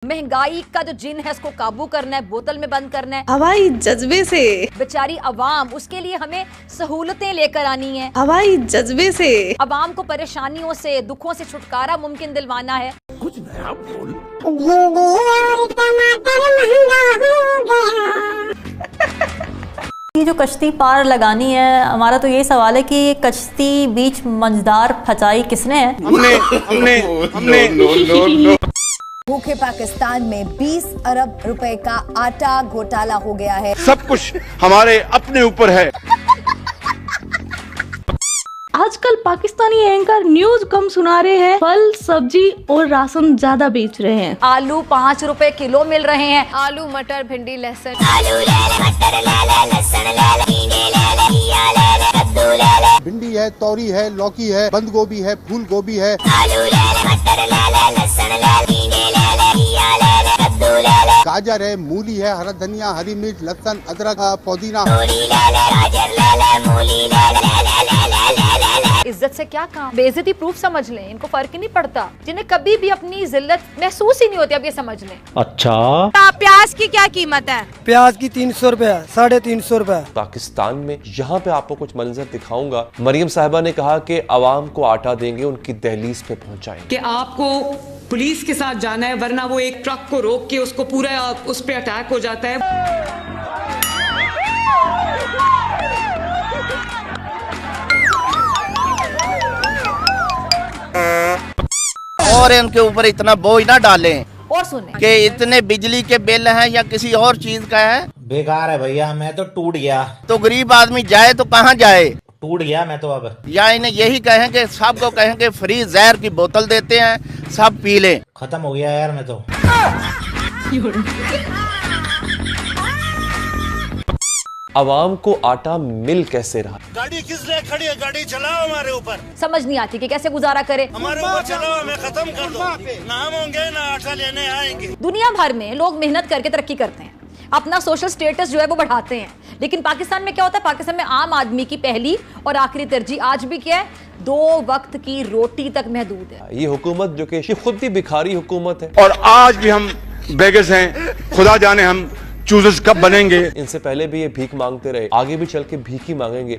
महंगाई का जो जिन है उसको काबू करना है, बोतल में बंद करना है हवाई जज्बे से। बेचारी अवाम, उसके लिए हमें सहूलतें लेकर आनी है। हवाई जज्बे से अवाम को परेशानियों से, दुखों से छुटकारा मुमकिन दिलवाना है। कुछ नया बोल। ये जो कश्ती पार लगानी है, हमारा तो ये सवाल है कि ये कश्ती बीच मंझदार फंसाई किसने है? हमने भूखे पाकिस्तान में 20 अरब रुपए का आटा घोटाला हो गया है। सब कुछ हमारे अपने ऊपर है। आजकल पाकिस्तानी एंकर न्यूज कम सुना रहे हैं, फल सब्जी और राशन ज्यादा बेच रहे हैं। आलू 5 रुपए किलो मिल रहे हैं। आलू मटर भिंडी लहसुन भिंडी है, तौरी है, लौकी है, बंद गोभी है, फूल गोभी है, गाजर है, मूली है, हरा धनिया, हरी मिर्च, लहसुन, अदरक, पुदीना। इज्जत से क्या काम, बेइज्जती प्रूफ समझ लें, इनको फर्क ही नहीं पड़ता। जिन्हें कभी भी अपनी जिल्लत महसूस ही नहीं होती, अब ये समझ लें। अच्छा, प्याज की क्या कीमत है? प्याज की 300 रुपए, 350 रुपए। पाकिस्तान में यहाँ पे आपको कुछ मंजर दिखाऊंगा। मरियम साहिबा ने कहा कि अवाम को आटा देंगे, उनकी दहलीज पे पहुँचाएंगे। कि आपको पुलिस के साथ जाना है, वरना वो एक ट्रक को रोक के उसको पूरा उस पे अटैक हो जाता है। और इनके ऊपर इतना बोझ ना डालें और सुने कि इतने बिजली के बिल हैं या किसी और चीज का है। बेकार है भैया, मैं तो टूट गया। तो गरीब आदमी जाए तो कहाँ जाए? टूट गया मैं तो अब। या इन्हें यही कहें कि सबको कहें कि फ्री जहर की बोतल देते हैं, सब पी लें। खत्म हो गया यार मैं तो। अवाम को आटा मिल कैसे रहा? गाड़ी किस लिए खड़ी है? गाड़ी चलाओ हमारे ऊपर। समझ नहीं आती कि कैसे गुजारा करे। हमारे ऊपर चलाओ, हमें खत्म कर दो। ना हम होंगे ना आटा लेने आएंगे। दुनिया भर में लोग मेहनत करके तरक्की करते हैं, अपना सोशल स्टेटस जो है वो बढ़ाते हैं, लेकिन पाकिस्तान में क्या होता है? पाकिस्तान में आम आदमी की पहली और आखिरी तरजीह आज भी क्या है? 2 वक्त की रोटी तक महदूद है। ये हुकूमत जो कि खुद भी भिखारी हुकूमत है, और आज भी हम बेगस हैं। खुदा जाने हम चूजर्स कब बनेंगे। इनसे पहले भी ये भीख मांगते रहे, आगे भी चल के भीख ही मांगेंगे।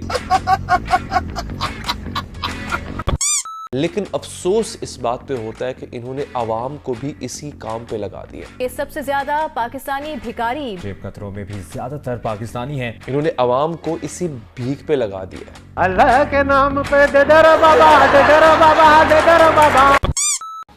लेकिन अफसोस इस बात पे होता है कि इन्होंने अवाम को भी इसी काम पे लगा दिया। ये सबसे ज्यादा पाकिस्तानी भिखारी जेब कतरों में भी ज्यादातर पाकिस्तानी हैं। इन्होंने अवाम को इसी भीख पे लगा दिया। अल्लाह के नाम पे दे दर बाबा, दे दर बाबा, दे दर बाबा।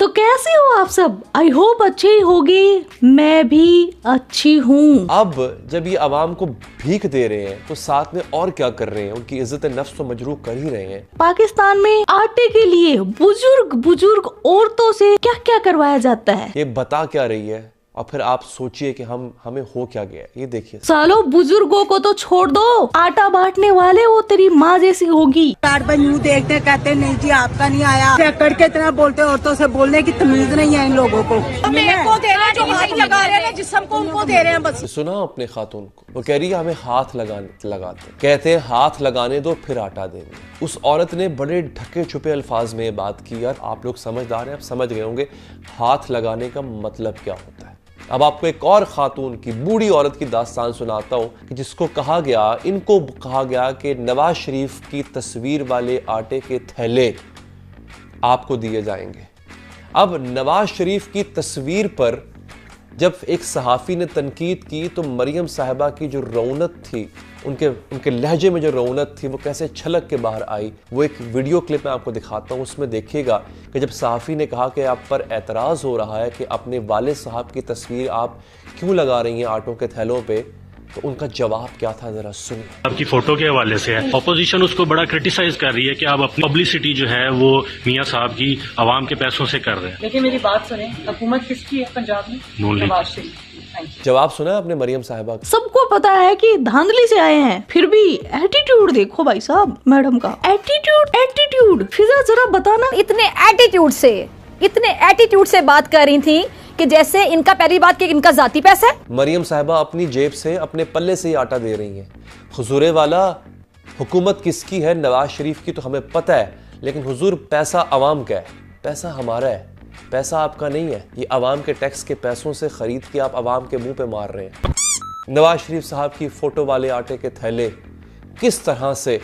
तो कैसे हो आप सब? आई होप अच्छे ही होगी, मैं भी अच्छी हूँ। अब जब ये अवाम को भीख दे रहे हैं तो साथ में और क्या कर रहे हैं? उनकी इज्जत नफ्स तो मजरूह कर ही रहे हैं। पाकिस्तान में आटे के लिए बुजुर्ग औरतों से क्या क्या करवाया जाता है, ये बता क्या रही है? और फिर आप सोचिए कि हमें हो क्या गया। ये देखिए, सालों बुजुर्गों को तो छोड़ दो, आटा बांटने वाले वो तेरी माँ जैसी होगी। कार्ड पर यूँ देखते कहते नहीं जी आपका नहीं आया, चेक के इतना बोलते, औरतों से बोलने की तमीज नहीं है इन लोगों को। को दे रहे हैं, जो हाथ लगा रहे हैं जिस्म को उनको दे रहे हैं बस। सुना अपने खातून को, वो कह रही है हमें हाथ लगाते, कहते हैं हाथ लगाने दो फिर आटा देंगे। उस औरत ने बड़े ढके छुपे अल्फाज में बात की। यार आप लोग समझदार हैं, आप समझ गए होंगे हाथ लगाने का मतलब क्या होता है। अब आपको एक और खातून की, बूढ़ी औरत की दास्तान सुनाता हूं कि जिसको इनको कहा गया कि नवाज शरीफ की तस्वीर वाले आटे के थैले आपको दिए जाएंगे। अब नवाज शरीफ की तस्वीर पर जब एक सहाफ़ी ने तनकीद की तो मरियम साहिबा की जो रौनक थी, उनके लहजे में जो रौनक थी, वो कैसे छलक के बाहर आई। वो एक वीडियो क्लिप मैं आपको दिखाता हूँ, उसमें देखिएगा कि जब सहाफ़ी ने कहा कि आप पर एतराज़ हो रहा है कि अपने वालिद साहब की तस्वीर आप क्यों लगा रही हैं आटों के थैलों पे, तो उनका जवाब क्या था, जरा सुनिए। आपकी फोटो के हवाले से है, ऑपोजिशन उसको बड़ा क्रिटिसाइज कर रही है कि आप अपनी पब्लिसिटी जो है वो मियां साहब की आवाम के पैसों से कर रहे हैं। देखिए मेरी बात सुने, हुकूमत किसकी है पंजाब में? नवाज शरीफ। जवाब सुना है आपने मरियम साहिबा का? सबको पता है कि धांधली से आए हैं, फिर भी एटीट्यूड देखो भाई साहब मैडम का। एटीट्यूड फिजा जरा बताना। इतने एटीट्यूड से बात कर रही थी कि जैसे इनका पहली बात कि इनका जाती पैसा है। मरियम साहिबा अपनी जेब से, अपने पल्ले से ही आटा दे रही हैं। हुजूरे वाला, हुकूमत किसकी है? नवाज शरीफ की तो हमें पता है, लेकिन हुजूर पैसा अवाम का है, पैसा हमारा है। पैसा आपका नहीं है, ये अवाम के टैक्स के पैसों से खरीद के आप अवाम के मुंह पे मार रहे हैं। नवाज शरीफ साहब की फोटो वाले आटे के थैले किस तरह से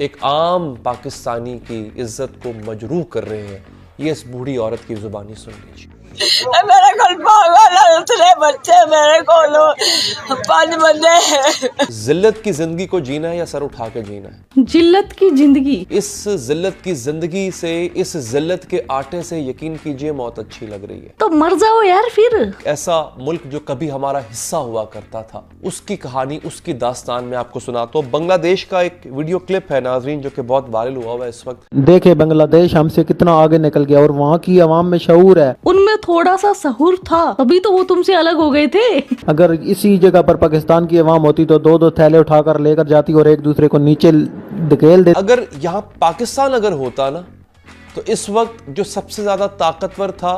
एक आम पाकिस्तानी की इज्जत को मजरूह कर रहे हैं, ये इस बूढ़ी औरत की जुबानी सुन लीजिए। मेरे घर पागल बच्चे मेरे को 5 बंदे हैं। जिल्लत की जिंदगी को जीना है या सर उठा के जीना है? जिल्लत की जिंदगी। इस जिल्लत की जिंदगी से, इस जिल्लत के आटे से यकीन कीजिए मौत अच्छी लग रही है। तो मर जाओ यार फिर। ऐसा मुल्क जो कभी हमारा हिस्सा हुआ करता था, उसकी कहानी, उसकी दास्तान में आपको सुनाता हूं। बांग्लादेश का एक वीडियो क्लिप है नाजरीन, जो कि बहुत वायरल हुआ है इस वक्त। देखे बांग्लादेश हमसे कितना आगे निकल गया और वहाँ की आवाम में शऊर है। उनमें थोड़ा सा सहूर था, तभी तो वो तुमसे अलग हो गए थे। अगर इसी जगह पर पाकिस्तान की आवाम होती तो 2-2 थैले उठाकर लेकर जाती और एक दूसरे को नीचे धकेल देती। अगर यहाँ पाकिस्तान अगर होता ना, तो इस वक्त जो सबसे ज्यादा ताकतवर था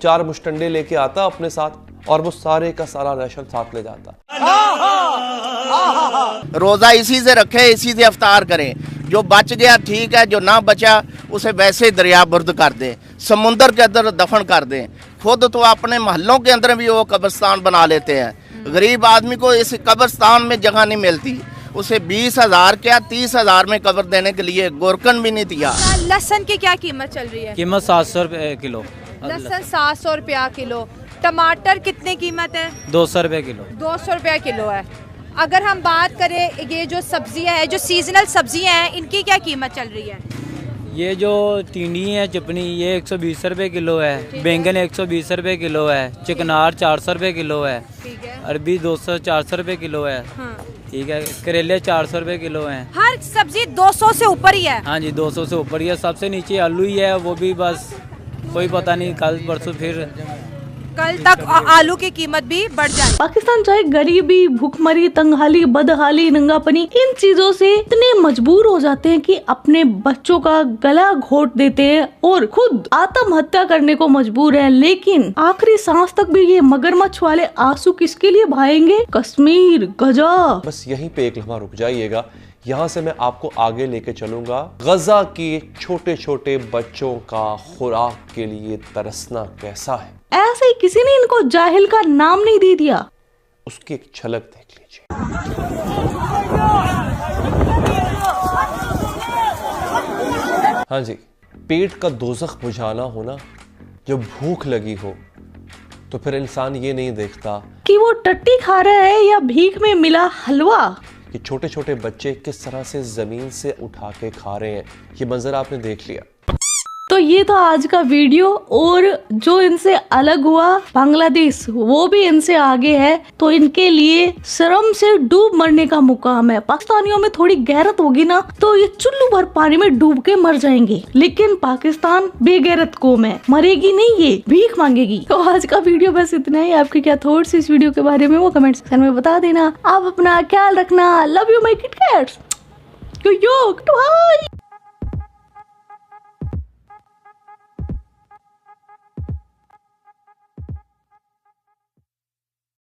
4 मुश्तंडे लेके आता अपने साथ और वो सारे का सारा राशन साथ ले जाता। रोजा इसी से रखे, इसी से इफ्तार करें। जो बच गया ठीक है, जो ना बचा उसे वैसे दरिया बुर्द कर दें, समुंदर के अंदर दफन कर दें। खुद तो अपने महलों के अंदर भी वो कब्रिस्तान बना लेते हैं। गरीब आदमी को इस कब्रिस्तान में जगह नहीं मिलती, उसे 20,000 क्या 30,000 में कब्र देने के लिए गोरकन भी नहीं दिया। लहसुन की क्या कीमत चल रही है? कीमत 700 रुपए किलो। लहसुन 700 रुपया किलो। टमाटर कितने कीमत है? 200 रुपए किलो। 200 रुपया किलो है। अगर हम बात करें ये जो सब्जियां हैं, जो सीजनल सब्जियां हैं, इनकी क्या कीमत चल रही है? ये जो टिंडी है चपनी, ये 120 रुपए किलो है। बैंगन 120 रुपए किलो है। चिकनार 400 रुपए किलो है। अरबी 200-400 रुपए किलो है। ठीक है। करेले 400 रुपए किलो हैं। हर सब्जी 200 से ऊपर ही है। हाँ जी, 200 से ऊपर ही है। सबसे नीचे आलू ही है, वो भी बस कोई पता नहीं, कल परसों फिर कल तक आलू की कीमत भी बढ़ जाए। पाकिस्तान चाहे गरीबी, भूखमरी, तंगहाली, बदहाली, नंगापनी, इन चीजों से इतने मजबूर हो जाते हैं कि अपने बच्चों का गला घोट देते हैं और खुद आत्महत्या करने को मजबूर हैं। लेकिन आखिरी सांस तक भी ये मगरमच्छ वाले आंसू किसके लिए बहाएंगे? कश्मीर, गजा। बस यहीं पे एक लम्हा रुक जाइएगा, यहाँ से मैं आपको आगे लेके चलूंगा। गजा के छोटे छोटे बच्चों का खुराक के लिए तरसना कैसा है। ऐसे ही किसी ने इनको जाहिल का नाम नहीं दे दिया। उसकी एक झलक देख लीजिए। हाँ जी, पेट का दोज़ख बुझाना हो ना, जब भूख लगी हो तो फिर इंसान ये नहीं देखता कि वो टट्टी खा रहा है या भीख में मिला हलवा। कि छोटे छोटे बच्चे किस तरह से जमीन से उठा के खा रहे हैं, ये मंजर आपने देख लिया। तो ये था आज का वीडियो। और जो इनसे अलग हुआ बांग्लादेश, वो भी इनसे आगे है, तो इनके लिए शर्म से डूब मरने का मुकाम है। पाकिस्तानियों में थोड़ी गैरत होगी ना, तो ये चुल्लू भर पानी में डूब के मर जाएंगे। लेकिन पाकिस्तान बेगैरत कौम है, मरेगी नहीं, ये भीख मांगेगी। तो आज का वीडियो बस इतना ही। आपके क्या थॉट्स इस वीडियो के बारे में, वो कमेंट सेक्शन में बता देना। आप अपना ख्याल रखना। Love you my kit cats.